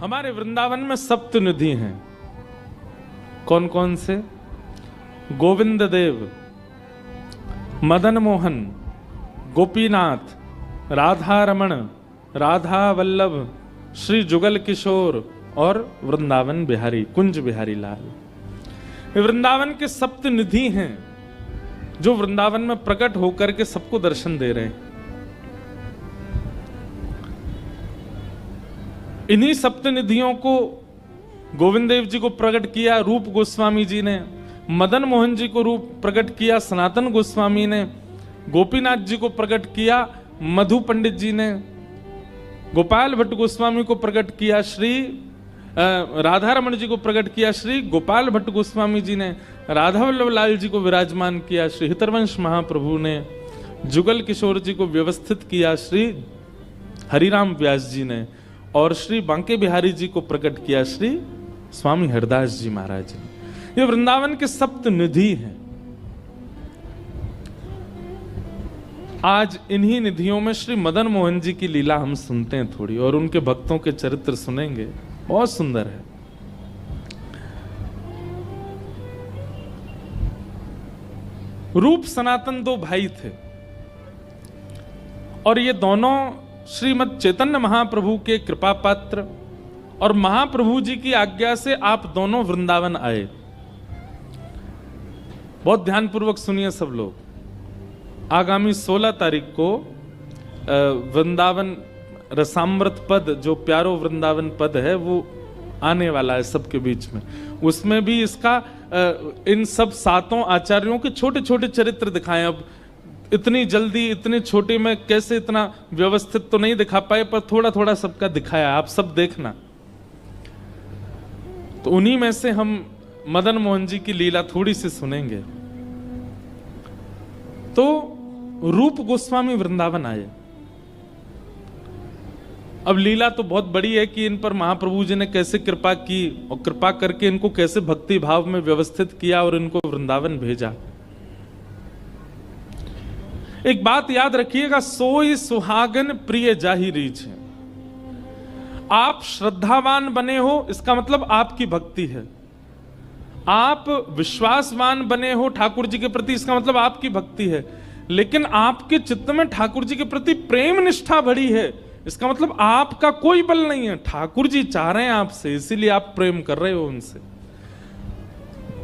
हमारे वृंदावन में सप्त निधि हैं। कौन कौन से? गोविंद देव, मदन मोहन, गोपीनाथ, राधा रमण, राधा वल्लभ, श्री जुगल किशोर और वृंदावन बिहारी, कुंज बिहारी लाल। ये वृंदावन के सप्त निधि हैं जो वृंदावन में प्रकट होकर के सबको दर्शन दे रहे हैं। इन्हीं सप्त निधियों को गोविंद देव जी को प्रकट किया रूप गोस्वामी जी ने, मदन मोहन जी को रूप प्रकट किया सनातन गोस्वामी ने, गोपीनाथ जी को प्रकट किया मधु पंडित जी ने, गोपाल भट्ट गोस्वामी को प्रकट किया श्री राधा रमण जी को प्रकट किया श्री गोपाल भट्ट गोस्वामी जी ने, राधा वल्लभ लाल जी को विराजमान किया श्री हितरवंश महाप्रभु ने, जुगल किशोर जी को व्यवस्थित किया श्री हरिराम व्यास जी ने, और श्री बांके बिहारी जी को प्रकट किया श्री स्वामी हरदास जी महाराज जी ने। ये वृंदावन के सप्त निधि हैं। आज इन्हीं निधियों में श्री मदन मोहन जी की लीला हम सुनते हैं थोड़ी, और उनके भक्तों के चरित्र सुनेंगे, बहुत सुंदर है। रूप सनातन दो भाई थे, और ये दोनों श्रीमद चैतन्य महाप्रभु के कृपा पात्र, और महाप्रभु जी की आज्ञा से आप दोनों वृंदावन आए। बहुत ध्यानपूर्वक सुनिए सब लोग। आगामी 16 तारीख को वृंदावन रसामृत पद, जो प्यारो वृंदावन पद है, वो आने वाला है सबके बीच में। उसमें भी इसका इन सब सातों आचार्यों के छोटे छोटे चरित्र दिखाएं। अब इतनी जल्दी इतने छोटे में कैसे इतना व्यवस्थित तो नहीं दिखा पाए, पर थोड़ा थोड़ा सबका दिखाया, आप सब देखना। तो उन्हीं में से हम मदन मोहन जी की लीला थोड़ी सी सुनेंगे। तो रूप गोस्वामी वृंदावन आए। अब लीला तो बहुत बड़ी है कि इन पर महाप्रभु जी ने कैसे कृपा की, और कृपा करके इनको कैसे भक्ति भाव में व्यवस्थित किया और इनको वृंदावन भेजा। एक बात याद रखिएगा, सोई सुहागन प्रिय जाहि रीछ है। आप श्रद्धावान बने हो, इसका मतलब आपकी भक्ति है। आप विश्वासवान बने हो ठाकुर जी के प्रति, इसका मतलब आपकी भक्ति है। लेकिन आपके चित्त में ठाकुर जी के प्रति प्रेम निष्ठा बढ़ी है, इसका मतलब आपका कोई बल नहीं है, ठाकुर जी चाह रहे हैं आपसे, इसीलिए आप प्रेम कर रहे हो उनसे।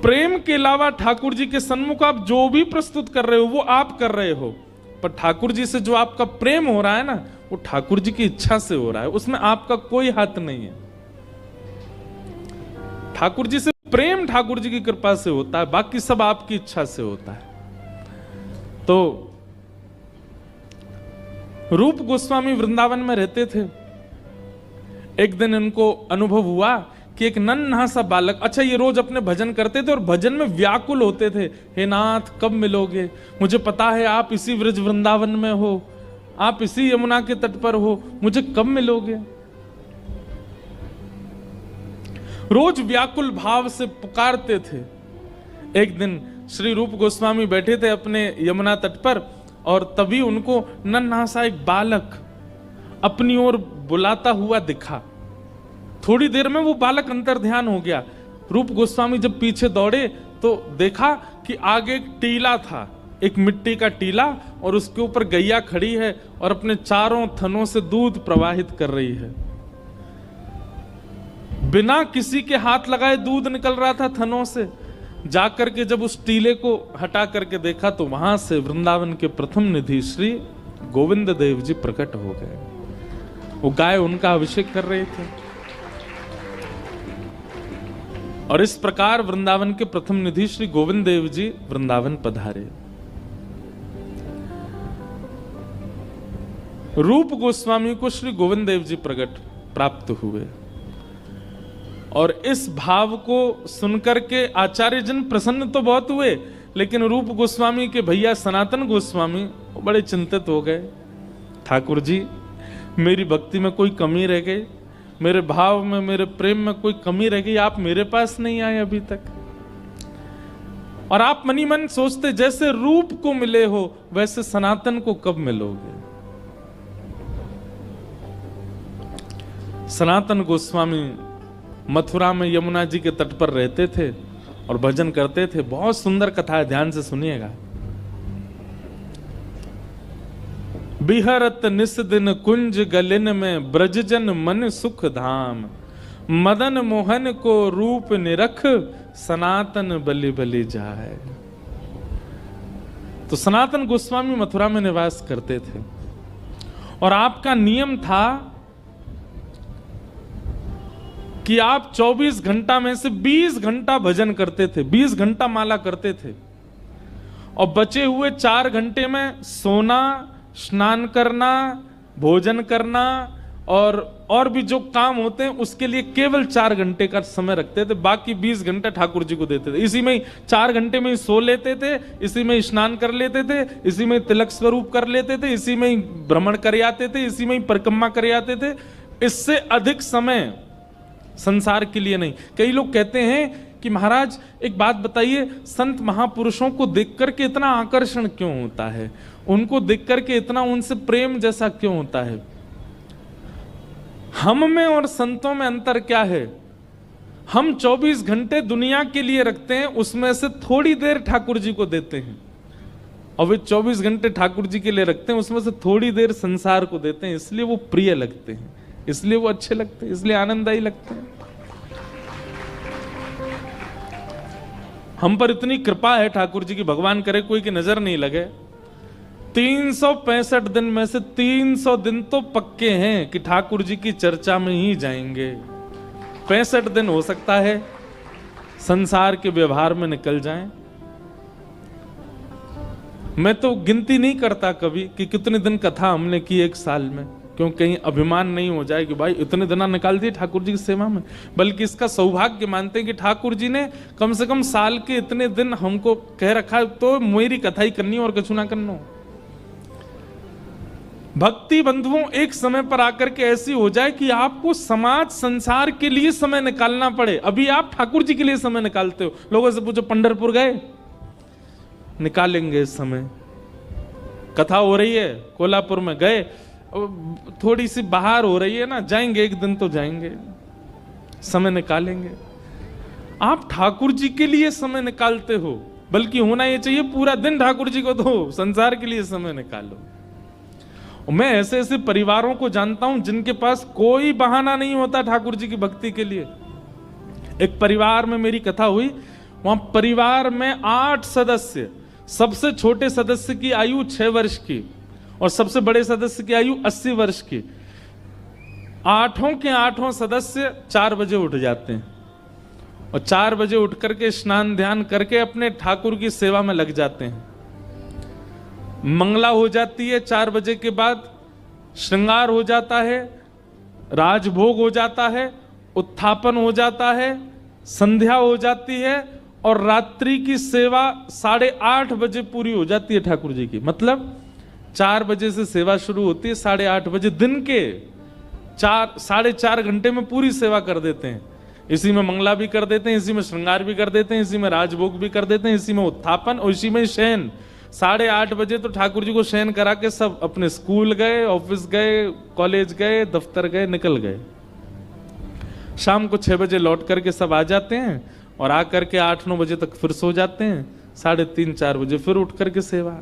प्रेम के अलावा ठाकुर जी के सन्मुख आप जो भी प्रस्तुत कर रहे हो वो आप कर रहे हो, पर ठाकुर जी से जो आपका प्रेम हो रहा है ना, वो ठाकुर जी की इच्छा से हो रहा है, उसमें आपका कोई हाथ नहीं है। ठाकुर जी से प्रेम ठाकुर जी की कृपा से होता है, बाकी सब आपकी इच्छा से होता है। तो रूप गोस्वामी वृंदावन में रहते थे। एक दिन इनको अनुभव हुआ कि एक नन्हा सा बालक, अच्छा ये रोज अपने भजन करते थे और भजन में व्याकुल होते थे, हे नाथ कब मिलोगे, मुझे पता है आप इसी व्रज वृंदावन में हो, आप इसी यमुना के तट पर हो, मुझे कब मिलोगे। रोज व्याकुल भाव से पुकारते थे। एक दिन श्री रूप गोस्वामी बैठे थे अपने यमुना तट पर, और तभी उनको नन्हा सा एक बालक अपनी ओर बुलाता हुआ दिखा। थोड़ी देर में वो बालक अंतर ध्यान हो गया। रूप गोस्वामी जब पीछे दौड़े तो देखा कि आगे एक टीला था, एक मिट्टी का टीला, और उसके ऊपर गैया खड़ी है और अपने चारों थनों से दूध प्रवाहित कर रही है। बिना किसी के हाथ लगाए दूध निकल रहा था थनों से। जाकर के जब उस टीले को हटा करके देखा तो वहां से वृंदावन के प्रथम निधि श्री गोविंद देव जी प्रकट हो गए। वो गाय उनका अभिषेक कर रहे थे, और इस प्रकार वृंदावन के प्रथम निधि श्री गोविंद देव जी वृंदावन पधारे। रूप गोस्वामी को श्री गोविंद देव जी प्रकट प्राप्त हुए, और इस भाव को सुनकर के आचार्य जन प्रसन्न तो बहुत हुए, लेकिन रूप गोस्वामी के भैया सनातन गोस्वामी बड़े चिंतित हो गए। ठाकुर जी, मेरी भक्ति में कोई कमी रह गई, मेरे भाव में, मेरे प्रेम में कोई कमी रह गई, आप मेरे पास नहीं आए अभी तक। और आप मनी मन सोचते जैसे रूप को मिले हो वैसे सनातन को कब मिलोगे। सनातन गोस्वामी मथुरा में यमुना जी के तट पर रहते थे और भजन करते थे। बहुत सुंदर कथा है, ध्यान से सुनिएगा। बिहरत निस दिन कुंज गलिन में ब्रजजन मन सुख धाम, मदन मोहन को रूप निरख सनातन बलि बलि जाए। तो सनातन गोस्वामी मथुरा में निवास करते थे और आपका नियम था कि आप 24 घंटा में से 20 घंटा भजन करते थे, 20 घंटा माला करते थे और बचे हुए 4 घंटे में सोना, स्नान करना, भोजन करना और भी जो काम होते हैं उसके लिए केवल 4 घंटे का समय रखते थे। बाकी 20 घंटे ठाकुर जी को देते थे। इसी में 4 घंटे में ही सो लेते थे, इसी में स्नान कर लेते थे, इसी में तिलक स्वरूप कर लेते थे, इसी में ही भ्रमण कर आते थे, इसी में ही परिक्रमा कर आते थे। इससे अधिक समय संसार के लिए नहीं। कई लोग कहते हैं कि महाराज एक बात बताइए, संत महापुरुषों को देख करके इतना आकर्षण क्यों होता है, उनको देख करके इतना उनसे प्रेम जैसा क्यों होता है? हम में और संतों में अंतर क्या है? हम 24 घंटे दुनिया के लिए रखते हैं, उसमें से थोड़ी देर ठाकुर जी को देते हैं, और वे 24 घंटे ठाकुर जी के लिए रखते हैं, उसमें से थोड़ी देर संसार को देते हैं। इसलिए वो प्रिय लगते हैं, इसलिए वो अच्छे लगते हैं, इसलिए आनंददायी लगते हैं। हम पर इतनी कृपा है ठाकुर जी की, भगवान करे कोई की नजर नहीं लगे। 365 दिन में से 300 दिन तो पक्के हैं कि ठाकुर जी की चर्चा में ही जाएंगे। 65 दिन हो सकता है संसार के व्यवहार में निकल जाएं। मैं तो गिनती नहीं करता कभी कि कितने दिन कथा हमने की एक साल में, क्यों कहीं अभिमान नहीं हो जाए कि भाई इतने दिन निकाल दिए ठाकुर जी की सेवा में। बल्कि इसका सौभाग्य मानते हैं कि ठाकुर जी ने कम से कम साल के इतने दिन हमको कह रखा है, तो मेरी कथा ही करनी और कछु ना करना। भक्ति बंधुओं, एक समय पर आकर के ऐसी हो जाए कि आपको समाज संसार के लिए समय निकालना पड़े। अभी आप ठाकुर जी के लिए समय निकालते हो। लोगों से पूछो पंढरपुर गए? निकालेंगे इस समय। कथा हो रही है कोल्हापुर में, गए? थोड़ी सी बाहर हो रही है ना, जाएंगे, एक दिन तो जाएंगे, समय निकालेंगे। आप ठाकुर जी के लिए समय निकालते हो, बल्कि होना ये चाहिए पूरा दिन ठाकुर जी को दो, संसार के लिए समय निकालो। मैं ऐसे ऐसे परिवारों को जानता हूं जिनके पास कोई बहाना नहीं होता ठाकुर जी की भक्ति के लिए। एक परिवार में मेरी कथा हुई, वहां परिवार में 8 सदस्य, सबसे छोटे सदस्य की आयु 6 वर्ष की और सबसे बड़े सदस्य की आयु 80 वर्ष की। 8 के 8 सदस्य 4 बजे उठ जाते हैं और 4 बजे उठ करके स्नान ध्यान करके अपने ठाकुर की सेवा में लग जाते हैं। मंगला हो जाती है, 4 बजे के बाद श्रृंगार हो जाता है, राजभोग हो जाता है, उत्थापन हो जाता है, संध्या हो जाती है और रात्रि की सेवा 8:30 बजे पूरी हो जाती है ठाकुर जी की। मतलब 4 बजे से सेवा शुरू होती है, 8:30 बजे दिन के 4-4.5 घंटे में पूरी सेवा कर देते हैं। इसी में मंगला भी कर देते हैं, इसी में श्रृंगार भी कर देते हैं, इसी में राजभोग भी कर देते हैं, इसी में उत्थापन और इसी में शयन। 8:30 बजे तो ठाकुर जी को शयन करा के सब अपने स्कूल गए, ऑफिस गए, कॉलेज गए, दफ्तर गए, निकल गए। शाम को 6 बजे लौट करके सब आ जाते हैं और आकर के 8-9 बजे तक फिर सो जाते हैं। 3:30-4 बजे फिर उठ करके सेवा।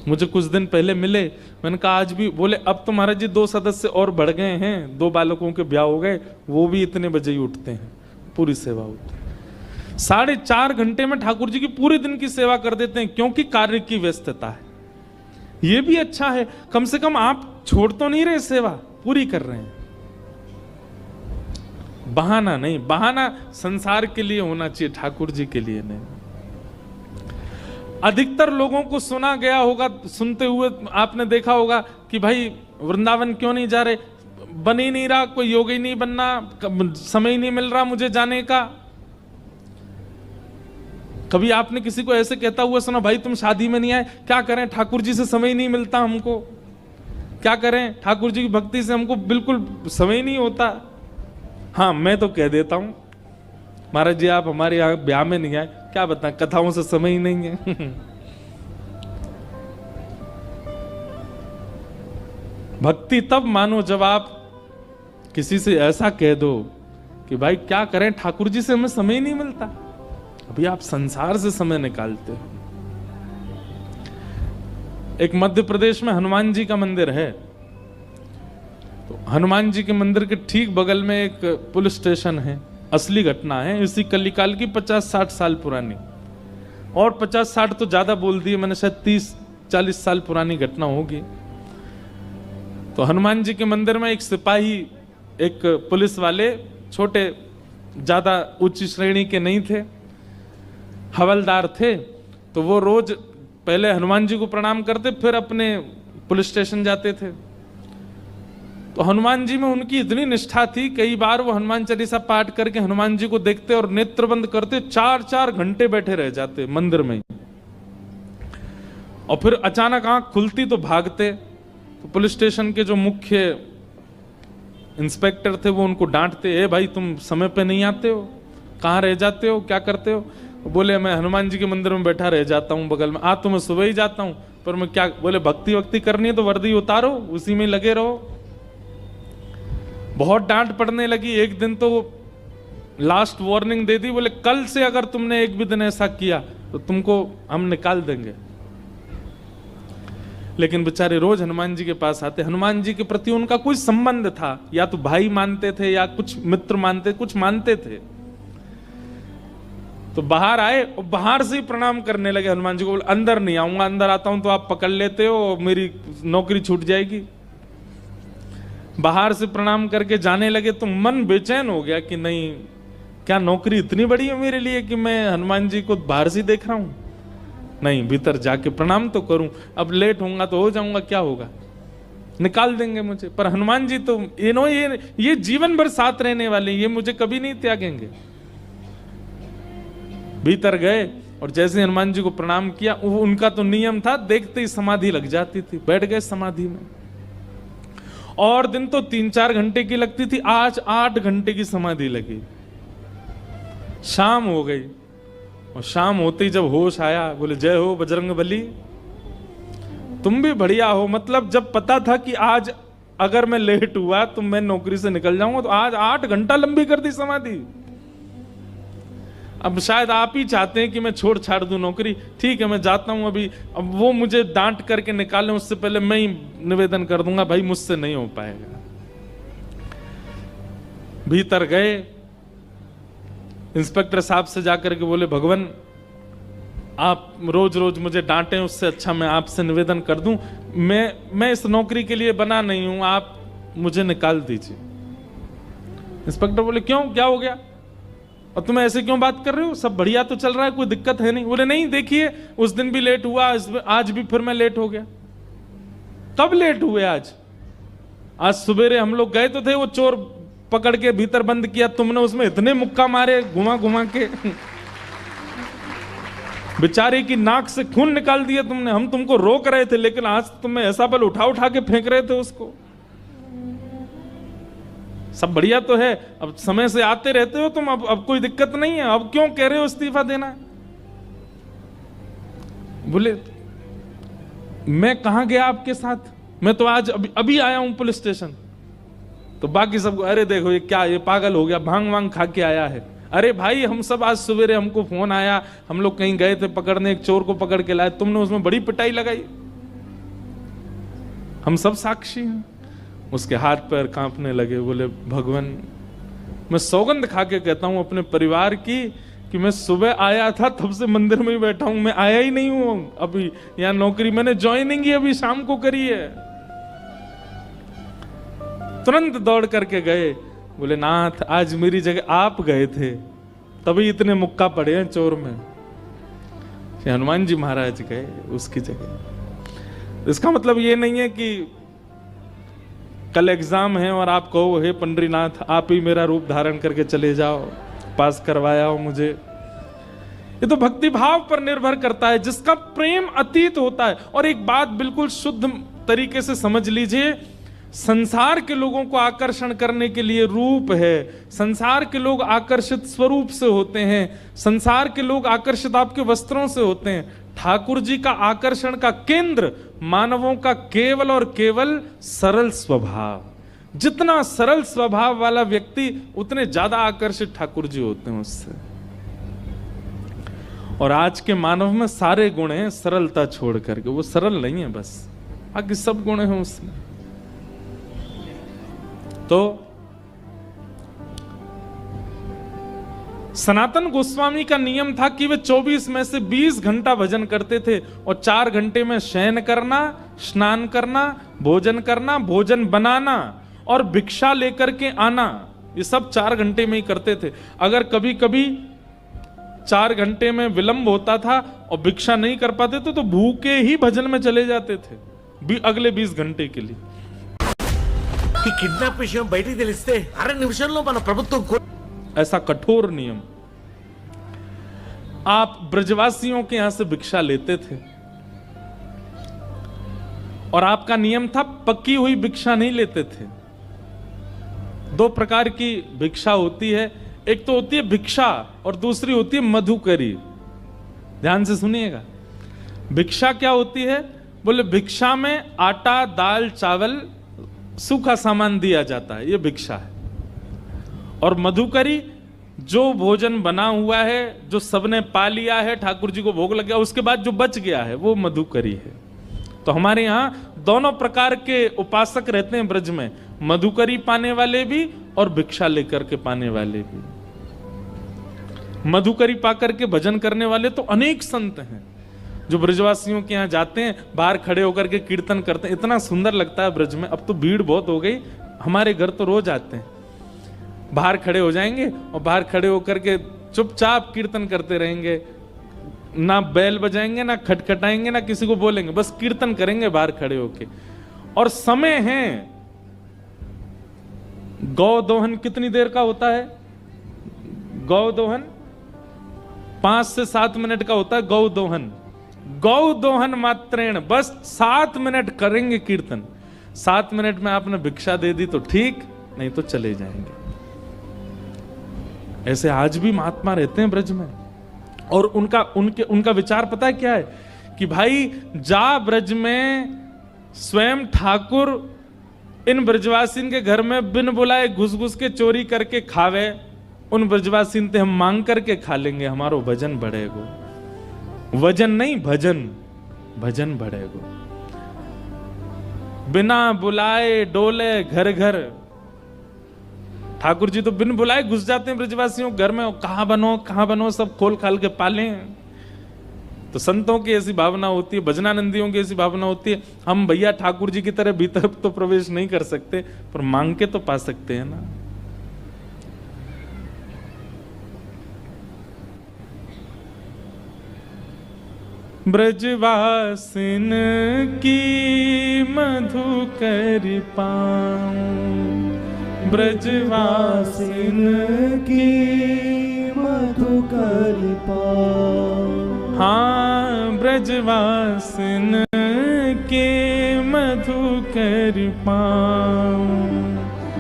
मुझे कुछ दिन पहले मिले, मैंने कहा आज भी, बोले अब तो महाराज जी 2 सदस्य और बढ़ गए हैं, 2 बालकों के ब्याह हो गए, वो भी इतने बजे ही उठते हैं, पूरी सेवा होती है। 4.5 घंटे में ठाकुर जी की पूरे दिन की सेवा कर देते हैं, क्योंकि कार्य की व्यस्तता है। ये भी अच्छा है, कम से कम आप छोड़ तो नहीं रहे, सेवा पूरी कर रहे हैं। बहाना नहीं, बहाना संसार के लिए होना चाहिए, ठाकुर जी के लिए नहीं। अधिकतर लोगों को सुना गया होगा, सुनते हुए आपने देखा होगा कि भाई वृंदावन क्यों नहीं जा रहे, बन ही नहीं रहा, कोई योगी नहीं बनना, समय ही नहीं मिल रहा मुझे जाने का। कभी आपने किसी को ऐसे कहता हुआ सुना, भाई तुम शादी में नहीं आए, क्या करें, ठाकुर जी से समय ही नहीं मिलता हमको, क्या करें, ठाकुर जी की भक्ति से हमको बिल्कुल समय नहीं होता। हाँ, मैं तो कह देता हूं, महाराज जी आप हमारे यहाँ ब्याह में नहीं आए, क्या बताएं, कथाओं से समय ही नहीं है। भक्ति तब मानो जब आप किसी से ऐसा कह दो कि भाई क्या करें, ठाकुर जी से हमें समय ही नहीं मिलता, अभी आप संसार से समय निकालते हो। एक मध्य प्रदेश में हनुमान जी का मंदिर है, तो हनुमान जी के मंदिर के ठीक बगल में एक पुलिस स्टेशन है। असली घटना है, इसी कलिकाल की 50-60 साल पुरानी, और 50-60 तो ज्यादा बोल दिए मैंने, शायद 30-40 साल पुरानी घटना होगी। तो हनुमान जी के मंदिर में एक सिपाही, एक पुलिस वाले, छोटे, ज्यादा उच्च श्रेणी के नहीं थे, हवलदार थे। तो वो रोज पहले हनुमान जी को प्रणाम करते, फिर अपने पुलिस स्टेशन जाते थे। तो हनुमान जी में उनकी इतनी निष्ठा थी, कई बार वो हनुमान चालीसा पाठ करके हनुमान जी को देखते और नेत्र बंद करते, 4-4 घंटे बैठे रह जाते मंदिर में। और फिर अचानक आंख खुलती तो भागते। तो पुलिस स्टेशन के जो मुख्य इंस्पेक्टर थे वो उनको डांटते, ए भाई तुम समय पे नहीं आते हो, कहाँ रह जाते हो, क्या करते हो? बोले मैं हनुमान जी के मंदिर में बैठा रह जाता हूँ बगल में, आ तो मैं सुबह ही जाता हूँ, पर मैं क्या, बोले भक्ति वक्ति करनी है तो वर्दी उतारो, उसी में लगे रहो। बहुत डांट पड़ने लगी। एक दिन तो लास्ट वार्निंग दे दी, बोले कल से अगर तुमने एक भी दिन ऐसा किया तो तुमको हम निकाल देंगे। लेकिन बेचारे रोज हनुमान जी के पास आते। हनुमान जी के प्रति उनका कोई संबंध था, या तो भाई मानते थे या कुछ मित्र मानते, कुछ मानते थे। तो बाहर आए और बाहर से ही प्रणाम करने लगे हनुमान जी को। बोले अंदर नहीं आऊंगा, अंदर आता हूं तो आप पकड़ लेते हो और मेरी नौकरी छूट जाएगी। बाहर से प्रणाम करके जाने लगे तो मन बेचैन हो गया कि नहीं, क्या नौकरी इतनी बड़ी है मेरे लिए कि मैं हनुमान जी को बाहर से देख रहा हूं? नहीं, भीतर जाके प्रणाम तो करूं। अब लेट होऊंगा तो हो जाऊंगा, क्या होगा, निकाल देंगे मुझे। पर हनुमान जी तो ये जीवन भर साथ रहने वाले, ये मुझे कभी नहीं त्यागेंगे। भीतर गए और जैसे हनुमान जी को प्रणाम किया, उनका तो नियम था, देखते ही समाधि लग जाती थी, बैठ गए समाधि में। और दिन तो 3-4 घंटे की लगती थी, आज 8 घंटे की समाधि लगी। शाम हो गई और शाम होते ही जब होश आया, बोले जय हो बजरंगबली, तुम भी बढ़िया हो। मतलब जब पता था कि आज अगर मैं लेट हुआ तो मैं नौकरी से निकल जाऊंगा, तो आज 8 घंटा लंबी कर दी समाधि। अब शायद आप ही चाहते हैं कि मैं छोड़ छाड़ दूं नौकरी, ठीक है मैं जाता हूं अभी। अब वो मुझे डांट करके निकालें उससे पहले मैं ही निवेदन कर दूंगा, भाई मुझसे नहीं हो पाएगा। भीतर गए, इंस्पेक्टर साहब से जाकर के बोले भगवान आप रोज रोज मुझे डांटें, उससे अच्छा मैं आपसे निवेदन कर दूं, मैं इस नौकरी के लिए बना नहीं हूं, आप मुझे निकाल दीजिए। इंस्पेक्टर बोले क्यों, क्या हो गया, और तुम ऐसे क्यों बात कर रहे हो, सब बढ़िया तो चल रहा है, कोई दिक्कत है नहीं? बोले नहीं, देखिए उस दिन भी लेट हुआ, आज भी फिर मैं लेट हो गया। कब लेट हुए? आज सवेरे हम लोग गए तो थे, वो चोर पकड़ के भीतर बंद किया, तुमने उसमें इतने मुक्का मारे घुमा घुमा के बेचारे की नाक से खून निकाल दिया तुमने। हम तुमको रोक रहे थे, लेकिन आज तुम्हें ऐसा बल उठा उठा के फेंक रहे थे उसको। सब बढ़िया तो है, अब समय से आते रहते हो तुम, अब कोई दिक्कत नहीं है, अब क्यों कह रहे हो इस्तीफा देना? बोले मैं कहां गया आपके साथ, मैं तो आज अभी आया हूं पुलिस स्टेशन। तो बाकी सबको अरे देखो ये क्या, ये पागल हो गया, भांग वांग खा के आया है। अरे भाई हम सब आज सवेरे हमको फोन आया, हम लोग कहीं गए थे पकड़ने, एक चोर को पकड़ के लाए, तुमने उसमें बड़ी पिटाई लगाई, हम सब साक्षी हैं। उसके हाथ पैर कांपने लगे। बोले भगवान मैं सौगंध खा के कहता हूं अपने परिवार की कि मैं सुबह आया था तब से मंदिर में ही बैठा हूं, मैं आया ही नहीं हूं अभी यहां नौकरी, मैंने ज्वाइनिंग ही अभी शाम को करी है। तुरंत दौड़ करके गए, बोले नाथ आज मेरी जगह आप गए थे, तभी इतने मुक्का पड़े हैं चोर में। हनुमान जी महाराज गए उसकी जगह। इसका मतलब ये नहीं है कि कल एग्जाम है और आप कहो हे पंडरीनाथ आप ही मेरा रूप धारण करके चले जाओ, पास करवाया हो मुझे। ये तो भक्ति भाव पर निर्भर करता है, जिसका प्रेम अतीत होता है। और एक बात बिल्कुल शुद्ध तरीके से समझ लीजिए, संसार के लोगों को आकर्षण करने के लिए रूप है, संसार के लोग आकर्षित स्वरूप से होते हैं, संसार के लोग आकर्षित आपके वस्त्रों से होते हैं। ठाकुर जी का आकर्षण का केंद्र मानवों का केवल और केवल सरल स्वभाव, जितना सरल स्वभाव वाला व्यक्ति उतने ज्यादा आकर्षित ठाकुर जी होते हैं उससे। और आज के मानव में सारे गुण हैं सरलता छोड़ करके, वो सरल नहीं है बस, बाकी सब गुण हैं उसमें। तो सनातन गोस्वामी का नियम था कि वे 24 में से 20 घंटा भजन करते थे और 4 घंटे में शयन करना, स्नान करना, भोजन बनाना और भिक्षा लेकर के आना, ये सब 4 घंटे में ही करते थे। अगर कभी कभी 4 घंटे में विलंब होता था और भिक्षा नहीं कर पाते थे तो भूखे ही भजन में चले जाते थे अगले 20 घंटे के लिए। ఈ కిడ్నాప్ విషయం బయటికి తెలిస్తే అర నిమిషంలో మన ప్రభుత్వం ऐसा कठोर नियम। आप ब्रजवासियों के यहां से भिक्षा लेते थे और आपका नियम था पक्की हुई भिक्षा नहीं लेते थे। 2 प्रकार की भिक्षा होती है, एक तो होती है भिक्षा और दूसरी होती है मधुकरी। ध्यान से सुनिएगा, भिक्षा क्या होती है? बोले भिक्षा में आटा, दाल, चावल, सूखा सामान दिया जाता है, ये भिक्षा है। और मधुकरी जो भोजन बना हुआ है, जो सबने पा लिया है, ठाकुर जी को भोग लग गया, उसके बाद जो बच गया है वो मधुकरी है। तो हमारे यहाँ दोनों प्रकार के उपासक रहते हैं ब्रज में, मधुकरी पाने वाले भी और भिक्षा लेकर के पाने वाले भी। मधुकरी पाकर के भजन करने वाले तो अनेक संत हैं जो ब्रजवासियों के यहाँ जाते हैं, बाहर खड़े होकर के कीर्तन करते हैं। इतना सुंदर लगता है ब्रज में। अब तो भीड़ बहुत हो गई, हमारे घर तो रोज आते हैं, बाहर खड़े हो जाएंगे और बाहर खड़े होकर के चुपचाप कीर्तन करते रहेंगे, ना बैल बजाएंगे, ना खटखटाएंगे, ना किसी को बोलेंगे, बस कीर्तन करेंगे बाहर खड़े होके। और समय है, गौ दोहन कितनी देर का होता है? गौ दोहन 5 से 7 मिनट का होता है। गौ दोहन, गौ दोहन मात्रेण, बस 7 मिनट करेंगे कीर्तन। 7 मिनट में आपने भिक्षा दे दी तो ठीक, नहीं तो चले जाएंगे। ऐसे आज भी महात्मा रहते हैं ब्रज में। और उनका विचार पता है क्या है? कि भाई जा ब्रज में स्वयं ठाकुर इन ब्रजवासीन के घर में बिन बुलाए घुस घुस के चोरी करके खावे, उन ब्रजवासीन ते हम मांग करके खा लेंगे, हमारो भजन बढ़ेगो। वजन नहीं, भजन, भजन बढ़ेगो। बिना बुलाए डोले घर घर। ठाकुर जी तो बिन बुलाए घुस जाते हैं ब्रजवासियों घर में, कहां बनो सब खोल खाल के पाले। तो संतों की ऐसी भावना होती है, भजनानंदियों की ऐसी भावना होती है, हम भैया ठाकुर जी की तरह भीतर तो प्रवेश नहीं कर सकते पर मांग के तो पा सकते हैं ना। ब्रजवासिन की मधुकर पाऊं, ब्रजवासिन की मधुकर पाऊं। हाँ, ब्रजवासिन के मधुकर पाऊं,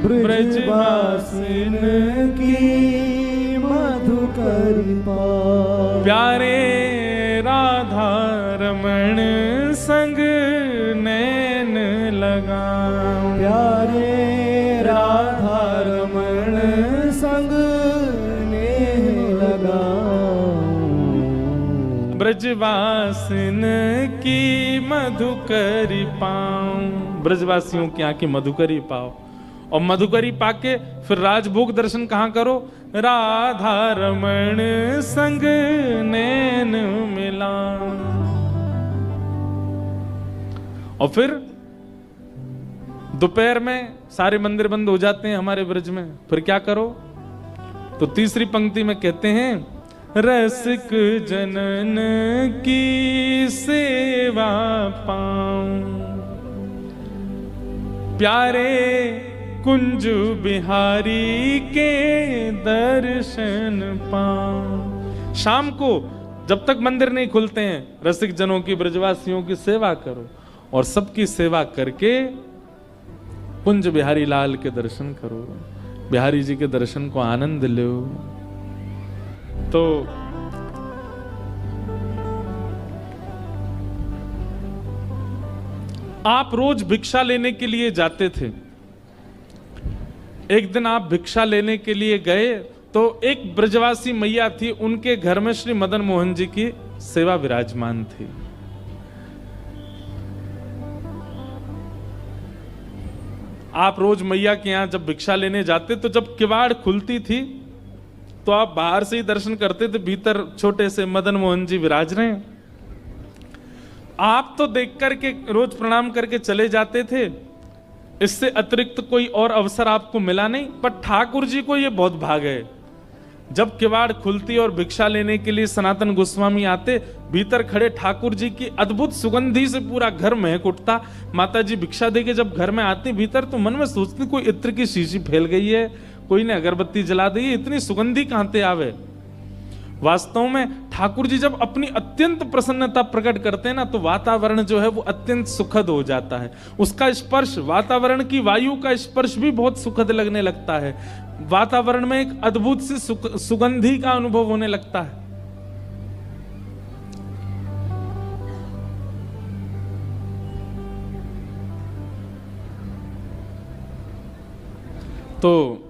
ब्रजवासिन की मधुकर पाऊं। प्यारे राधा रमण संग नैन लगाऊं, प्यारे राधा रमण संग नैन लगाऊं। ब्रजवासिन की मधुकरी पाऊं, ब्रजवासियों की आंखें मधुकरी पाओ। और मधुकरी पाके फिर राजभोग दर्शन कहां करो? राधा रमण संग नैन मिला। और फिर दोपहर में सारे मंदिर बंद हो जाते हैं हमारे ब्रज में, फिर क्या करो? तो तीसरी पंक्ति में कहते हैं, रसिक जनन की सेवा पाऊं, प्यारे कुंज बिहारी के दर्शन पाऊं। शाम को जब तक मंदिर नहीं खुलते हैं, रसिक जनों की, ब्रजवासियों की सेवा करो और सबकी सेवा करके कुंज बिहारी लाल के दर्शन करो, बिहारी जी के दर्शन को आनंद लो। तो आप रोज भिक्षा लेने के लिए जाते थे एक दिन आप भिक्षा लेने के लिए गए तो एक ब्रजवासी मैया थी, उनके घर में श्री मदन मोहन जी की सेवा विराजमान थी। आप रोज मैया के यहां जब भिक्षा लेने जाते तो जब किवाड़ खुलती थी तो आप बाहर से ही दर्शन करते थे, भीतर छोटे से मदन मोहन जी विराज रहे हैं। आप तो देख करके रोज प्रणाम करके चले जाते थे, इससे अतिरिक्त कोई और अवसर आपको मिला नहीं। पर ठाकुर जी को यह बहुत भाग है, जब किवाड़ खुलती और भिक्षा लेने के लिए सनातन गोस्वामी आते, भीतर खड़े ठाकुर जी की अद्भुत सुगंधी से पूरा घर महक उठता। माता जी भिक्षा देके जब घर में आती भीतर तो मन में सोचती कोई इत्र की शीशी फैल गई है, कोई ने अगरबत्ती जला दी है, इतनी सुगंधी कहां से आवे। वास्तव में ठाकुर जी जब अपनी अत्यंत प्रसन्नता प्रकट करते हैं ना तो वातावरण जो है वो अत्यंत सुखद हो जाता है। उसका स्पर्श, वातावरण की वायु का स्पर्श भी बहुत सुखद लगने लगता है। वातावरण में एक अद्भुत सी सुगंधी का अनुभव होने लगता है। तो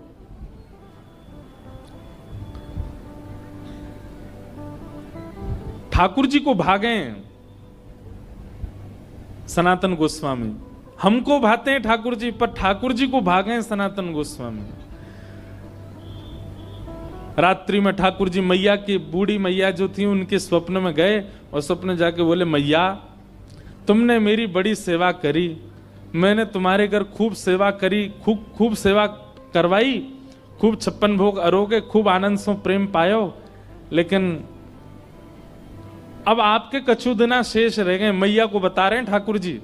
ठाकुर जी को भागे सनातन गोस्वामी, हमको भाते हैं ठाकुर जी, पर ठाकुर जी को भागे सनातन गोस्वामी। रात्रि में ठाकुर जी मैया की, बूढ़ी मैया जो थी उनके स्वप्न में गए और स्वप्न जाके बोले, मैया तुमने मेरी बड़ी सेवा करी, मैंने तुम्हारे घर खूब सेवा करी, खूब सेवा करवाई, खूब 56 भोग अरोगे, खूब आनंद सो प्रेम पायो, लेकिन अब आपके कछुदना शेष रह गए। मैया को बता रहे हैं ठाकुर जी,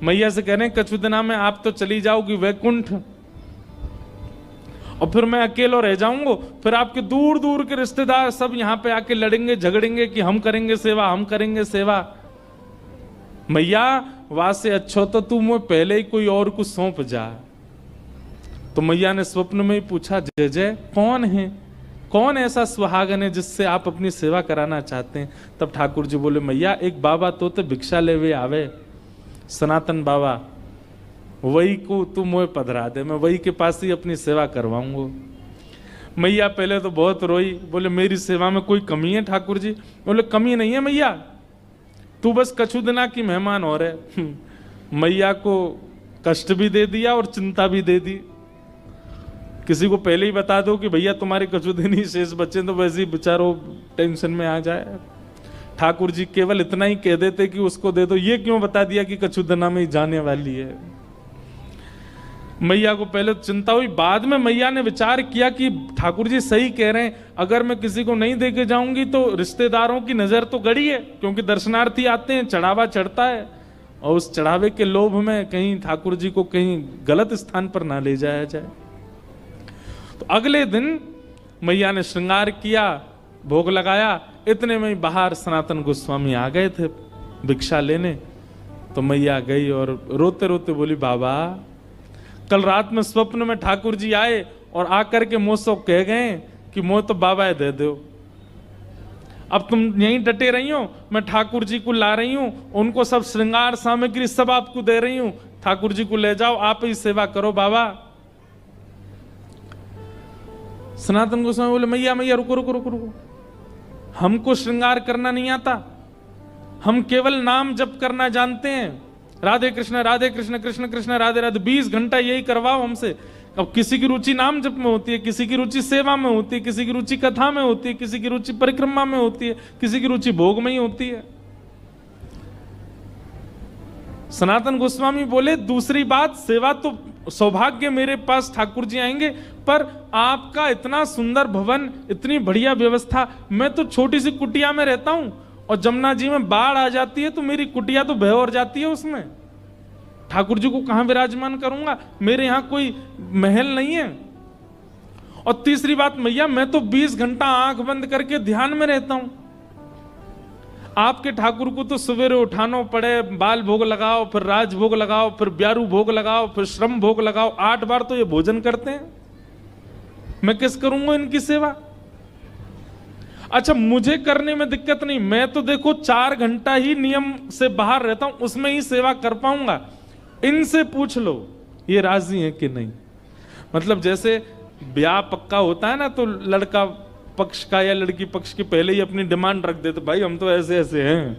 मैया से कह रहे हैं कछुदना में आप तो चली जाओगी वैकुंठ और फिर मैं अकेला रह जाऊंगा, फिर आपके दूर दूर के रिश्तेदार सब यहां पे आके लड़ेंगे झगड़ेंगे कि हम करेंगे सेवा, हम करेंगे सेवा। मैया वहां से अच्छा तो तू मुझे पहले ही कोई और को सौंप जा। तो मैया ने स्वप्न में ही पूछा, जय जय कौन है, कौन ऐसा सुहागन है जिससे आप अपनी सेवा कराना चाहते हैं। तब ठाकुर जी बोले, मैया एक बाबा तो भिक्षा ले वे आवे, सनातन बाबा, वही को तू मुझे पधरा दे, मैं वही के पास ही अपनी सेवा करवाऊंगा। मैया पहले तो बहुत रोई, बोले मेरी सेवा में कोई कमी है ठाकुर जी? बोले कमी नहीं है मैया, तू बस कछुदना की मेहमान हो रहे। मैया को कष्ट भी दे दिया और चिंता भी दे दी। किसी को पहले ही बता दो कि भैया तुम्हारे कछुदनी शेष बच्चे, तो वैसे ही बेचारो टेंशन में आ जाए। ठाकुर जी केवल इतना ही कह देते कि उसको दे दो, ये क्यों बता दिया कि कछुदना में ही जाने वाली है। मैया को पहले चिंता हुई, बाद में मैया ने विचार किया कि ठाकुर जी सही कह रहे हैं, अगर मैं किसी को नहीं देके जाऊंगी तो रिश्तेदारों की नजर तो गड़ी है, क्योंकि दर्शनार्थी आते हैं, चढ़ावा चढ़ता है, और उस चढ़ावे के लोभ में कहीं ठाकुर जी को कहीं गलत स्थान पर ना ले जाया जाए। तो अगले दिन मैया ने श्रृंगार किया, भोग लगाया, इतने में ही बाहर सनातन गोस्वामी आ गए थे भिक्षा लेने। तो मैया गई और रोते रोते बोली, बाबा कल रात में स्वप्न में ठाकुर जी आए और आकर के मुझसे कह गए कि मोह तो बाबा दे दो, अब तुम यहीं डटे रही हो, मैं ठाकुर जी को ला रही हूं, उनको सब श्रृंगार सामग्री सब आपको दे रही हूं, ठाकुर जी को ले जाओ, आप ही सेवा करो बाबा। सनातन गोस्वामी बोले, मैया मैया रुको रुको रुको रुको, हमको श्रृंगार करना नहीं आता, हम केवल नाम जप करना जानते हैं, राधे कृष्ण कृष्ण कृष्ण राधे राधे, 20 घंटा यही करवाओ हमसे। अब किसी की रुचि नाम जप में होती है, किसी की रुचि सेवा में होती है, किसी की रुचि कथा में होती है, किसी की रुचि परिक्रमा में होती है, किसी की रुचि भोग में ही होती है। सनातन गोस्वामी बोले, दूसरी बात, सेवा तो सौभाग्य मेरे पास ठाकुर जी आएंगे, पर आपका इतना सुंदर भवन, इतनी बढ़िया व्यवस्था, मैं तो छोटी सी कुटिया में रहता हूं और जमुना जी में बाढ़ आ जाती है तो मेरी कुटिया तो बह और जाती है, उसमें ठाकुर जी को कहां विराजमान करूंगा, मेरे यहां कोई महल नहीं है। और तीसरी बात मैया, मैं तो 20 घंटा आंख बंद करके ध्यान में रहता हूं, आपके ठाकुर को तो सवेरे उठाना पड़े, बाल भोग लगाओ, फिर राज भोग लगाओ, फिर ब्यारू भोग लगाओ, फिर श्रम भोग लगाओ, 8 बार तो ये भोजन करते हैं, मैं किस करूंगा इनकी सेवा। अच्छा, मुझे करने में दिक्कत नहीं, मैं तो देखो 4 घंटा ही नियम से बाहर रहता हूं, उसमें ही सेवा कर पाऊंगा, इनसे पूछ लो ये राजी है कि नहीं। मतलब जैसे ब्याह पक्का होता है ना, तो लड़का पक्ष का या लड़की पक्ष के पहले ही अपनी डिमांड रख देते, भाई हम तो ऐसे ऐसे हैं,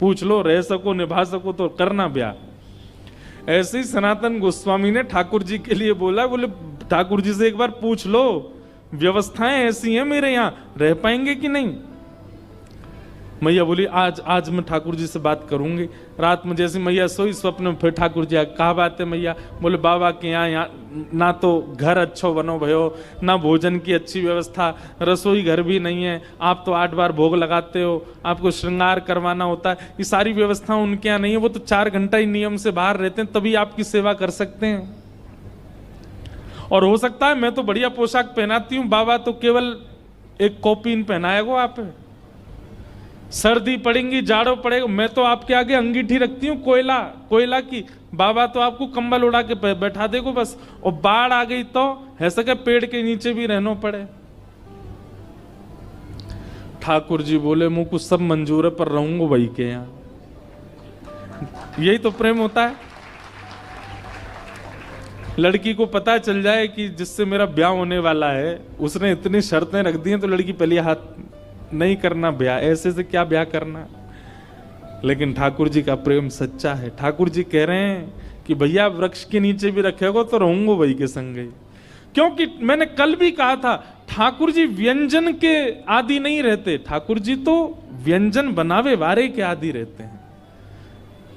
पूछ लो, रह सको निभा सको तो करना ब्याह। ऐसे ही सनातन गोस्वामी ने ठाकुर जी के लिए बोला, बोले ठाकुर जी से एक बार पूछ लो, व्यवस्थाएं ऐसी हैं मेरे यहाँ, रह पाएंगे कि नहीं। मैया बोली आज मैं ठाकुर जी से बात करूंगी। रात में जैसे मैया सोई, स्वप्न में फिर ठाकुर जी कहा बात है मैया। बोले बाबा के यहाँ ना तो घर अच्छो बनो भयो, ना भोजन की अच्छी व्यवस्था, रसोई घर भी नहीं है, आप तो 8 बार भोग लगाते हो, आपको श्रृंगार करवाना होता है, ये सारी व्यवस्था उनके यहाँ नहीं है, वो तो 4 घंटा ही नियम से बाहर रहते हैं, तभी आपकी सेवा कर सकते हैं। और हो सकता है मैं तो बढ़िया पोशाक पहनाती हूँ, बाबा तो केवल एक कॉपीन पहनाएगा आप, सर्दी पड़ेगी जाड़ो पड़ेगा, मैं तो आपके आगे अंगीठी रखती हूँ कोयला की, बाबा तो आपको कंबल उड़ा के बैठा देगो बस। और बाढ़ आ गई तो है सके पेड़ के नीचे भी रहना पड़े। ठाकुर जी बोले मुझको सब मंजूर है, पर रहूंगा वही के यहाँ। यही तो प्रेम होता है। लड़की को पता चल जाए कि जिससे मेरा ब्याह होने वाला है उसने इतनी शर्तें रख दी हैं, तो लड़की पहले हाथ नहीं करना ब्याह, ऐसे से क्या ब्याह करना। लेकिन ठाकुर जी का प्रेम सच्चा है। ठाकुर जी कह रहे हैं कि भैया वृक्ष के नीचे भी रखेगो तो रहूंगा वही के संग ही। क्योंकि मैंने कल भी कहा था, ठाकुर जी व्यंजन के आदि नहीं रहते, ठाकुर जी तो व्यंजन बनावे वारे के आदि रहते हैं।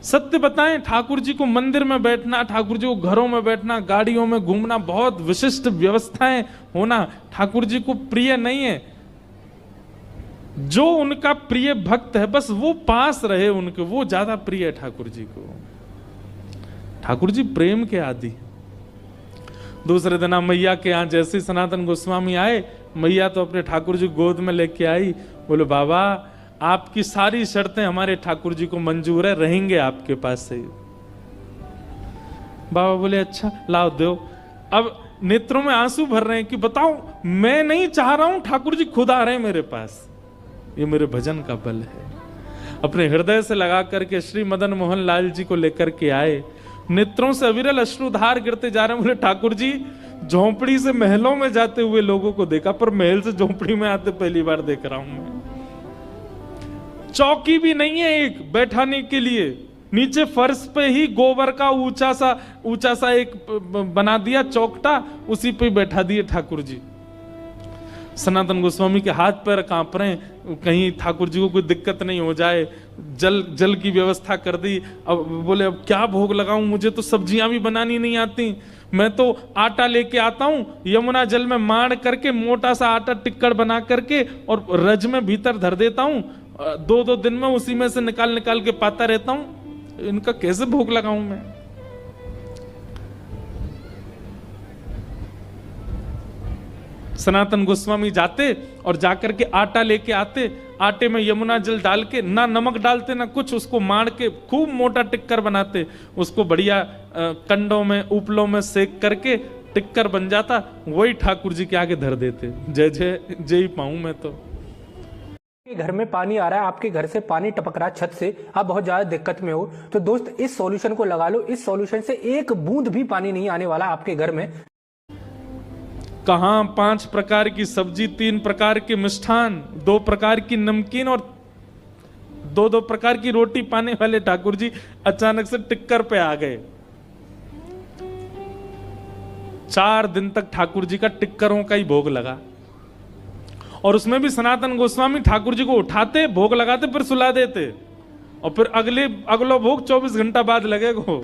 सत्य बताएं, ठाकुर जी को मंदिर में बैठना, ठाकुर जी को घरों में बैठना, गाड़ियों में घूमना, बहुत विशिष्ट व्यवस्थाएं होना ठाकुर जी को प्रिय नहीं है। जो उनका प्रिय भक्त है बस वो पास रहे उनके, वो ज्यादा प्रिय है ठाकुर जी को। ठाकुर जी प्रेम के आदि। दूसरे दिन मैया के यहाँ जैसे सनातन गोस्वामी आए, मैया तो अपने ठाकुर जी गोद में लेके आई। बोले बाबा आपकी सारी शर्तें हमारे ठाकुर जी को मंजूर है, रहेंगे आपके पास से। बाबा बोले अच्छा लाओ दो। अब नेत्रों में आंसू भर रहे हैं कि बताओ मैं नहीं चाह रहा हूं, ठाकुर जी खुद आ रहे हैं मेरे पास। ये मेरे भजन का बल है। अपने हृदय से लगा करके श्री मदन मोहन लाल जी को लेकर के आए, नेत्रों से अविरल अश्रुधार गिरते जा रहे हैं। बोले ठाकुर जी झोंपड़ी से महलों में जाते हुए लोगों को देखा, पर महल से झोंपड़ी में आते पहली बार देख रहा हूं मैं। चौकी भी नहीं है एक बैठाने के लिए, नीचे फर्श पे ही गोबर का ऊंचा सा एक बना दिया चौकटा, उसी पे बैठा दिए ठाकुर जी। सनातन गोस्वामी के हाथ पैर कांप रहे हैं, कहीं ठाकुर जी को कोई दिक्कत नहीं हो जाए। जल की व्यवस्था कर दी। अब बोले अब क्या भोग लगाऊं, मुझे तो सब्जियां भी बनानी नहीं आती, मैं तो आटा लेके आता हूं, यमुना जल में माड़ करके मोटा सा आटा टिक्कड़ बना करके और रज में भीतर धर देता हूं, 2-2 दिन में उसी में से निकाल के पाता रहता हूं, इनका कैसे भोग लगाऊं मैं। सनातन गोस्वामी जाते और जाकर के आटा लेके आते, आटे में यमुना जल डाल के, ना नमक डालते ना कुछ, उसको माड़ के खूब मोटा टिक्कर बनाते, उसको बढ़िया कंडों में उपलों में सेक करके टिक्कर बन जाता, वही ठाकुर जी के आगे धर देते। जय जय जय पाऊं मैं तो। घर में पानी आ रहा है, आपके घर से पानी टपक रहा है छत से, आप बहुत ज्यादा दिक्कत में हो, तो दोस्त इस सॉल्यूशन को लगा लो। इस सॉल्यूशन से एक बूंद भी पानी नहीं आने वाला आपके घर में। कहां 5 प्रकार की सब्जी, 3 प्रकार के मिष्ठान, 2 प्रकार की नमकीन और 2-2 प्रकार की रोटी पाने वाले ठाकुर जी अचानक से टिक्कर पे आ गए। 4 दिन तक ठाकुर जी का टिक्करों का ही भोग लगा, और उसमें भी सनातन गोस्वामी ठाकुर जी को उठाते, भोग लगाते, फिर सुला देते, और फिर अगला भोग 24 घंटा बाद लगेगा।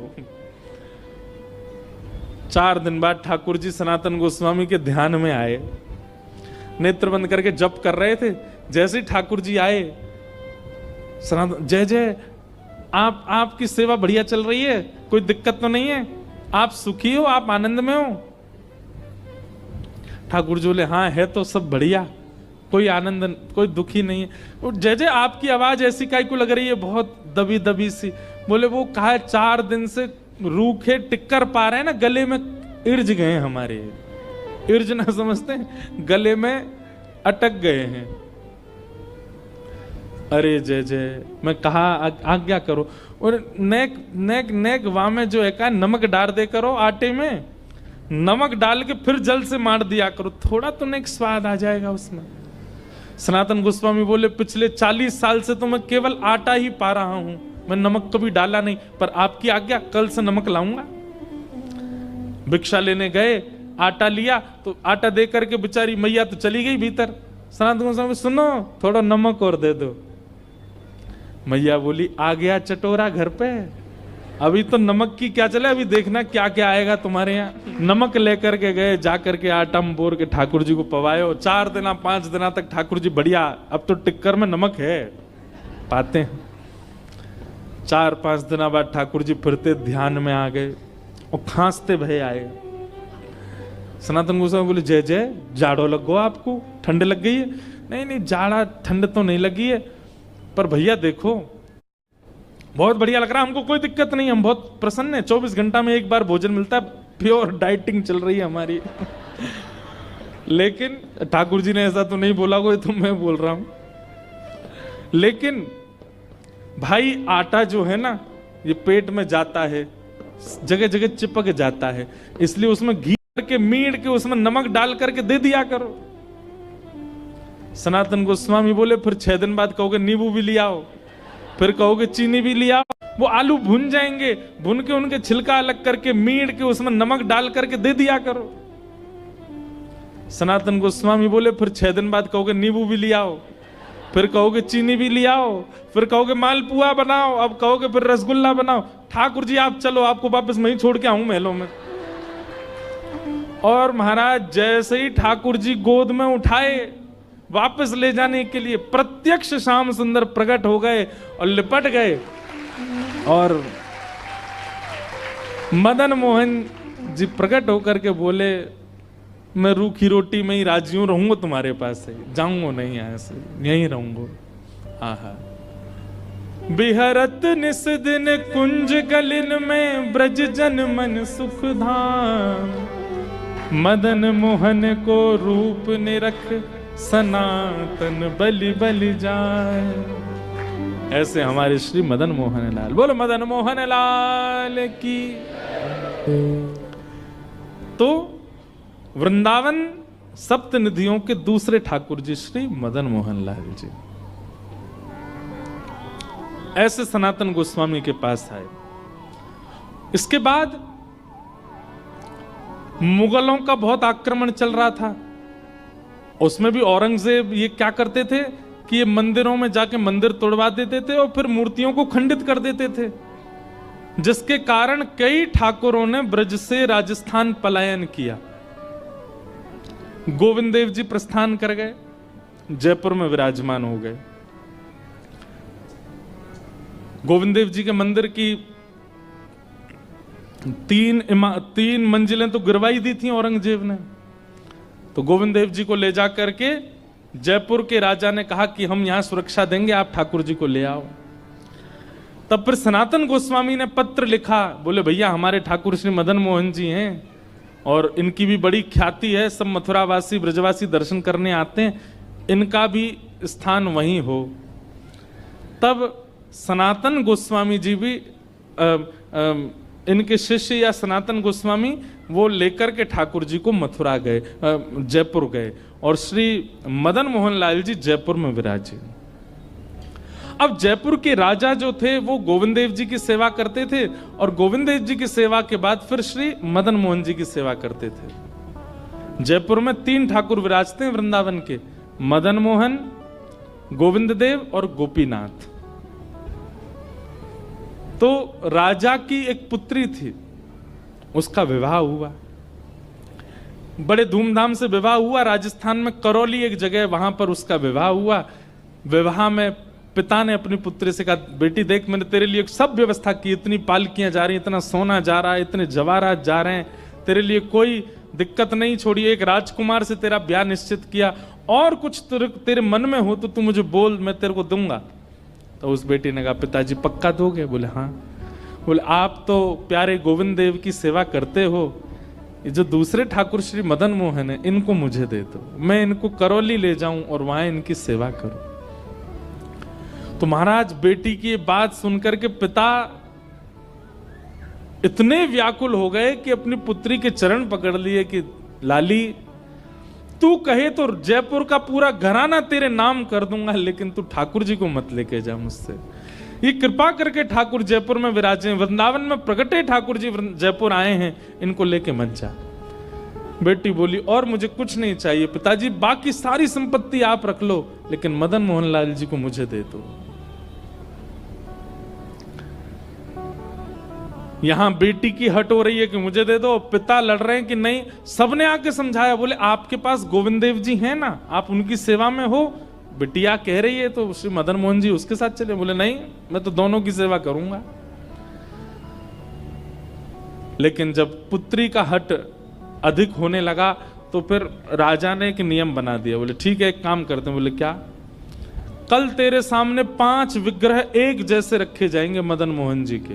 4 दिन बाद ठाकुर जी सनातन गोस्वामी के ध्यान में आए, नेत्र बंद करके जप कर रहे थे। जैसे ही ठाकुर जी आए, सनातन जय जय, आपकी सेवा बढ़िया चल रही है, कोई दिक्कत तो नहीं है, आप सुखी हो, आप आनंद में हो। ठाकुर जी बोले हाँ है तो सब बढ़िया, कोई आनंद कोई दुखी नहीं है। जय जय आपकी आवाज ऐसी काहे को लग रही है, बहुत दबी दबी सी। बोले वो कहा 4 दिन से रूखे टिक्कर पा रहे हैं ना, गले में इर्ज गए हमारे, इर्ज ना समझते हैं, गले में अटक गए हैं। अरे जय जय, मैं कहा आज्ञा करो, और नेक वाह में जो है का नमक डाल दे करो आटे में, नमक डाल के फिर जल से मार दिया करो, थोड़ा तो एक स्वाद आ जाएगा उसमें। सनातन गोस्वामी बोले पिछले 40 साल से तो मैं केवल आटा ही पा रहा हूं, मैं नमक कभी डाला नहीं, पर आपकी आज्ञा, कल से नमक लाऊंगा। भिक्षा लेने गए, आटा लिया तो आटा दे करके बेचारी मैया तो चली गई भीतर। सनातन गोस्वामी सुनो थोड़ा नमक और दे दो। मैया बोली आ गया चटोरा घर पे, अभी तो नमक की क्या चले, अभी देखना क्या क्या आएगा तुम्हारे यहाँ। नमक लेकर के गए, जा करके आटा में बोर के ठाकुर जी को पवायो। 4 दिन 5 दिन तक ठाकुर जी बढ़िया, अब तो टिक्कर में नमक है पाते हैं। 4-5 दिन बाद ठाकुर जी फिरते ध्यान में आ गए और खांसते भय आए। सनातन गोस्वामी बोले जय जय, जाड़ो लग गो आपको, ठंड लग गई है? नहीं नहीं जाड़ा ठंड तो नहीं लगी है, पर भैया देखो बहुत बढ़िया लग रहा है, हमको कोई दिक्कत नहीं, हम बहुत प्रसन्न है। 24 घंटा में एक बार भोजन मिलता है, प्योर डाइटिंग चल रही है हमारी। लेकिन ठाकुर जी ने ऐसा तो नहीं बोला, कोई तो मैं बोल रहा हूं। लेकिन भाई आटा जो है ना ये पेट में जाता है, जगह जगह चिपक जाता है, इसलिए उसमें घी करके मीड़ के उसमें नमक डाल करके दे दिया करो। सनातन गोस्वामी बोले फिर 6 दिन बाद कहोगे नींबू भी ले आओ, फिर कहोगे चीनी भी ले आओ। वो आलू भुन जाएंगे, भुन के उनके छिलका अलग करके मीड़ के उसमें नमक डाल करके दे दिया करो। सनातन गोस्वामी बोले फिर 6 दिन बाद कहोगे नींबू भी ले आओ, फिर कहोगे चीनी भी ले आओ, फिर कहोगे मालपुआ बनाओ, अब कहोगे फिर रसगुल्ला बनाओ। ठाकुर जी आप चलो, आपको वापस मैं ही छोड़ के आऊं महलों में। और महाराज जैसे ही ठाकुर जी गोद में उठाए वापस ले जाने के लिए, प्रत्यक्ष श्याम सुंदर प्रकट हो गए और लिपट गए। और मदन मोहन जी प्रकट होकर के बोले मैं रूखी रोटी में ही राजी हूं, रहूंगा तुम्हारे पास से, जाऊंगा नहीं यहाँ से, यहीं रहूंगा। आहा बिहरत निस दिन कुंज गलिन में ब्रज जन मन सुख धाम, मदन मोहन को रूप निरख सनातन बलि बलि जाए। ऐसे हमारे श्री मदन मोहन लाल, बोलो मदन मोहन लाल की। तो वृंदावन सप्त निधियों के दूसरे ठाकुर जी श्री मदन मोहन लाल जी ऐसे सनातन गोस्वामी के पास आए। इसके बाद मुगलों का बहुत आक्रमण चल रहा था, उसमें भी औरंगजेब ये क्या करते थे कि ये मंदिरों में जाके मंदिर तोड़वा देते थे और फिर मूर्तियों को खंडित कर देते थे, जिसके कारण कई ठाकुरों ने ब्रज से राजस्थान पलायन किया। गोविंद देव जी प्रस्थान कर गए, जयपुर में विराजमान हो गए। गोविंद देव जी के मंदिर की 3 मंजिलें तो गिरवाई दी थी औरंगजेब ने। तो गोविंद देव जी को ले जा करके जयपुर के राजा ने कहा कि हम यहां सुरक्षा देंगे, आप ठाकुर जी को ले आओ। तब फिर सनातन गोस्वामी ने पत्र लिखा, बोले भैया हमारे ठाकुर श्री मदन मोहन जी हैं और इनकी भी बड़ी ख्याति है, सब मथुरावासी ब्रजवासी दर्शन करने आते हैं, इनका भी स्थान वहीं हो। तब सनातन गोस्वामी जी भी इनके शिष्य या सनातन गोस्वामी वो लेकर के ठाकुर जी को मथुरा गए, जयपुर गए और श्री मदन मोहन लाल जी जयपुर में विराजे। अब जयपुर के राजा जो थे वो गोविंद देव जी की सेवा करते थे और गोविंद देव जी की सेवा के बाद फिर श्री मदन मोहन जी की सेवा करते थे। जयपुर में 3 ठाकुर विराजते हैं वृंदावन के, मदन मोहन, गोविंद देव और गोपीनाथ। तो राजा की एक पुत्री थी, उसका विवाह हुआ, बड़े धूमधाम से विवाह हुआ। राजस्थान में करौली एक जगह, वहां पर उसका विवाह हुआ। विवाह में पिता ने अपनी पुत्री से कहा बेटी देख मैंने तेरे लिए सब व्यवस्था की, इतनी पालकियां जा रही, इतना सोना जा रहा है, इतने जवाहरात जा रहे हैं, तेरे लिए कोई दिक्कत नहीं छोड़ी। एक राजकुमार से तेरा ब्याह निश्चित किया, और कुछ तेरे मन में हो तो तू मुझे बोल, मैं तेरे को दूंगा। तो उस बेटी ने कहा पिताजी पक्का दोगे? बोले हाँ। बोले आप तो प्यारे गोविंद देव की सेवा करते हो, ये जो दूसरे ठाकुर श्री मदन मोहन है इनको मुझे दे दो, मैं इनको करौली ले जाऊं और वहां इनकी सेवा करूं। तो महाराज बेटी की ये बात सुनकर के पिता इतने व्याकुल हो गए कि अपनी पुत्री के चरण पकड़ लिए कि लाली, तू कहे तो जयपुर का पूरा घराना तेरे नाम कर दूंगा, लेकिन तू ठाकुर जी को मत लेके जा मुझसे। ये कृपा करके ठाकुर जयपुर में विराजे, वृंदावन में प्रगटे ठाकुर जी जयपुर आए हैं, इनको लेके मत जा। बेटी बोली और मुझे कुछ नहीं चाहिए पिताजी, बाकी सारी संपत्ति आप रख लो, लेकिन मदन मोहन लाल जी को मुझे दे दो। यहां बेटी की हट हो रही है कि मुझे दे दो, पिता लड़ रहे हैं कि नहीं। सबने आके समझाया, बोले आपके पास गोविंद देव जी हैं ना, आप उनकी सेवा में हो, बिटिया कह रही है तो श्री मदन मोहन जी उसके साथ चले। बोले नहीं, मैं तो दोनों की सेवा करूंगा। लेकिन जब पुत्री का हट अधिक होने लगा तो फिर राजा ने एक नियम बना दिया। बोले ठीक है, एक काम करते हैं। बोले क्या? कल तेरे सामने 5 विग्रह एक जैसे रखे जाएंगे मदन मोहन जी के,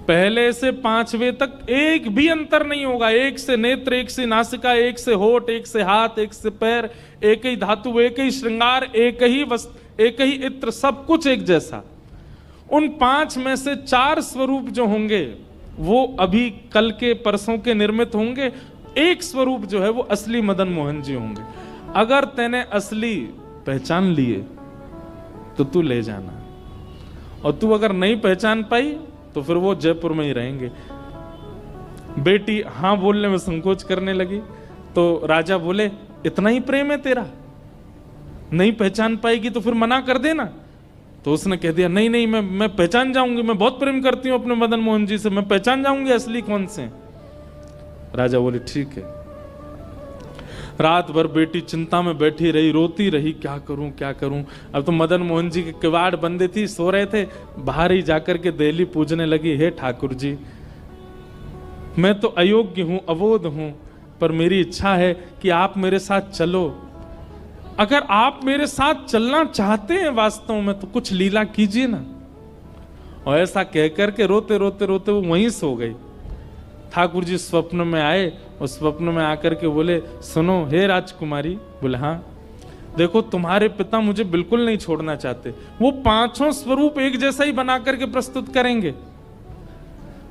पहले से 5वें तक एक भी अंतर नहीं होगा। एक से नेत्र, एक से नासिका, एक से होठ, एक से हाथ, एक से पैर, एक ही धातु, एक ही श्रृंगार, एक ही वस्त्र, एक ही इत्र, सब कुछ एक जैसा। उन 5 में से 4 स्वरूप जो होंगे वो अभी कल के परसों के निर्मित होंगे। एक स्वरूप जो है वो असली मदन मोहन जी होंगे। अगर तैने असली पहचान लिए तो तू ले जाना, और तू अगर नहीं पहचान पाई तो फिर वो जयपुर में ही रहेंगे। बेटी हां बोलने में संकोच करने लगी तो राजा बोले इतना ही प्रेम है तेरा, नहीं पहचान पाएगी तो फिर मना कर देना। तो उसने कह दिया नहीं नहीं, मैं पहचान जाऊंगी, मैं बहुत प्रेम करती हूं अपने मदन मोहन जी से, मैं पहचान जाऊंगी असली कौन से। राजा बोले ठीक है। रात भर बेटी चिंता में बैठी रही, रोती रही, क्या करूं क्या करूं। अब तो मदन मोहन जी के किवाड़ बंदे थी, सो रहे थे, बाहर ही जाकर के देली पूजने लगी, हे ठाकुर जी मैं तो अयोग्य हूं, अबोध हूं, पर मेरी इच्छा है कि आप मेरे साथ चलो। अगर आप मेरे साथ चलना चाहते हैं वास्तव में तो कुछ लीला कीजिए ना। और ऐसा कहकर के रोते रोते रोते वो वहीं सो गई। ठाकुर जी स्वप्न में आए और स्वप्न में आकर के बोले सुनो हे राजकुमारी। बोले हाँ। देखो तुम्हारे पिता मुझे बिल्कुल नहीं छोड़ना चाहते, वो 5 स्वरूप एक जैसा ही बना करके प्रस्तुत करेंगे,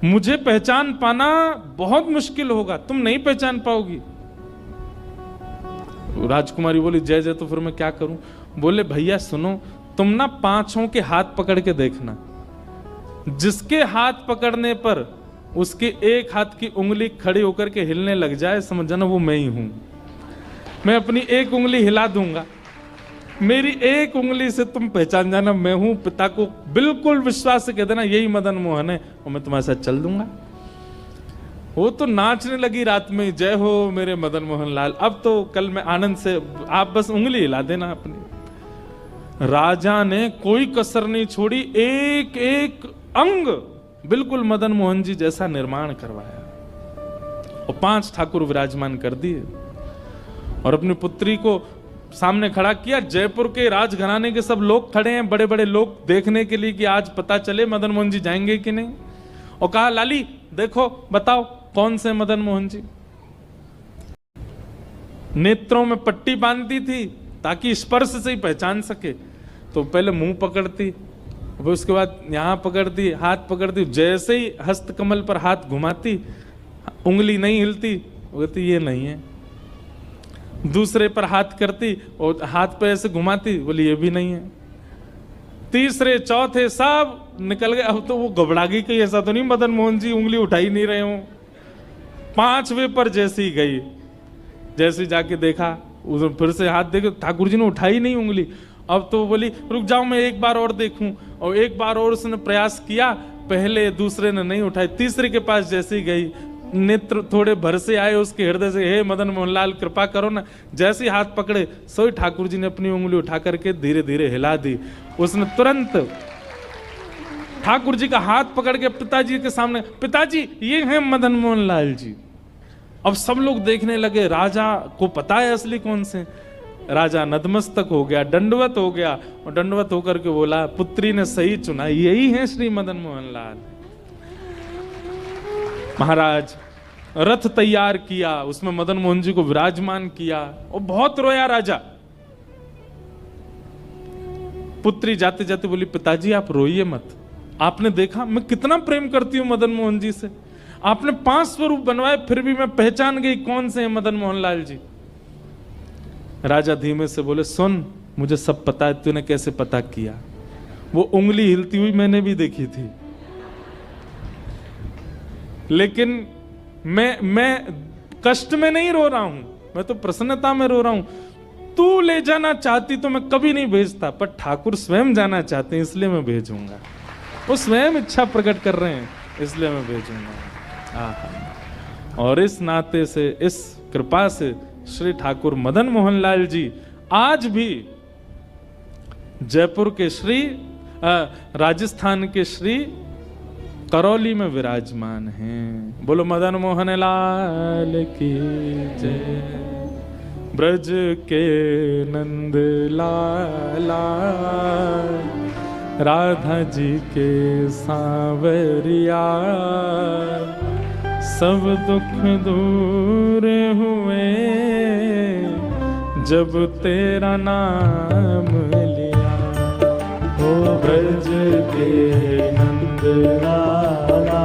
मुझे पहचान पाना बहुत मुश्किल होगा, तुम नहीं पहचान पाओगी। राजकुमारी बोली जय जय, तो फिर मैं क्या करूं। बोले भैया सुनो, तुम ना 5 के हाथ पकड़ के देखना, जिसके हाथ पकड़ने पर उसके एक हाथ की उंगली खड़ी होकर के हिलने लग जाए, समझ जाना वो मैं ही हूं। मैं अपनी एक उंगली हिला दूंगा, मेरी एक उंगली से तुम पहचान जाना मैं हूं। पिता को बिल्कुल विश्वास से कह देना यही मदन मोहन है, और मैं तुम्हारे साथ चल दूंगा। वो तो नाचने लगी रात में, जय हो मेरे मदन मोहन लाल, अब तो कल मैं आनंद से, आप बस उंगली हिला देना अपनी। राजा ने कोई कसर नहीं छोड़ी, एक एक अंग बिल्कुल मदन मोहन जी जैसा निर्माण करवाया और 5 ठाकुर विराजमान कर दिए और अपनी पुत्री को सामने खड़ा किया। जयपुर के राजघराने के सब लोग खड़े हैं, बड़े बड़े लोग, देखने के लिए कि आज पता चले मदन मोहन जी जाएंगे कि नहीं। और कहा लाली देखो बताओ कौन से मदन मोहन जी। नेत्रों में पट्टी बांधती थी ताकि स्पर्श से ही पहचान सके, तो पहले मुंह पकड़ती, उसके बाद यहां पकड़ती, हाथ पकड़ती, जैसे ही हस्त कमल पर हाथ घुमाती, उंगली नहीं हिलती, बोलती ये नहीं है। दूसरे पर हाथ करती और हाथ पे ऐसे घुमाती, बोली ये भी नहीं है। तीसरे चौथे सब निकल गए। अब तो वो घबरा गई कि ऐसा तो नहीं मदन मोहन जी उंगली उठा ही नहीं रहे हो। 5वें पर जैसी गई, जैसे जाके देखा, उधर फिर से हाथ देखे, ठाकुर जी ने उठाई नहीं उंगली। अब तो बोली रुक जाओ मैं एक बार और देखूं, और एक बार और उसने प्रयास किया, पहले दूसरे ने नहीं उठाई। तीसरे के पास जैसी गई, नेत्र थोड़े भर से आए उसके हृदय से, हे मदन मोहन लाल कृपा करो ना। जैसे हाथ पकड़े सोई ठाकुर जी ने अपनी उंगली उठा करके धीरे धीरे हिला दी। उसने तुरंत ठाकुर जी का हाथ पकड़ के पिताजी के सामने, पिताजी ये हैं मदन मोहन लाल जी। अब सब लोग देखने लगे, राजा को पता है असली कौन से। राजा नतमस्तक हो गया, दंडवत हो गया, और दंडवत होकर के बोला पुत्री ने सही चुना, यही है श्री मदन मोहन लाल। महाराज रथ तैयार किया, उसमें मदन मोहन जी को विराजमान किया और बहुत रोया राजा। पुत्री जाते जाते बोली पिताजी आप रोइए मत, आपने देखा मैं कितना प्रेम करती हूं मदन मोहन जी से। आपने 5 स्वरूप बनवाए, फिर भी मैं पहचान गई कौन से हैं मदन मोहन लाल जी। राजा धीमे से बोले, सुन, मुझे सब पता है, तूने कैसे पता किया? वो उंगली हिलती हुई मैंने भी देखी थी, लेकिन मैं कष्ट में नहीं रो रहा हूं, मैं तो प्रसन्नता में रो रहा हूं। तू ले जाना चाहती तो मैं कभी नहीं भेजता, पर ठाकुर स्वयं जाना चाहते हैं इसलिए मैं भेजूंगा। वो स्वयं इच्छा प्रकट कर रहे हैं इसलिए मैं भेजूंगा। आहा। और इस नाते से, इस कृपा से श्री ठाकुर मदन मोहन लाल जी आज भी जयपुर के श्री राजस्थान के श्री करौली में विराजमान हैं। बोलो मदन मोहन लाल की जय। ब्रज के नंद लाला, राधा जी के सांवरिया, सब दुख दूर हुए जब तेरा नाम लिया। ओ ब्रज के नंद लाला,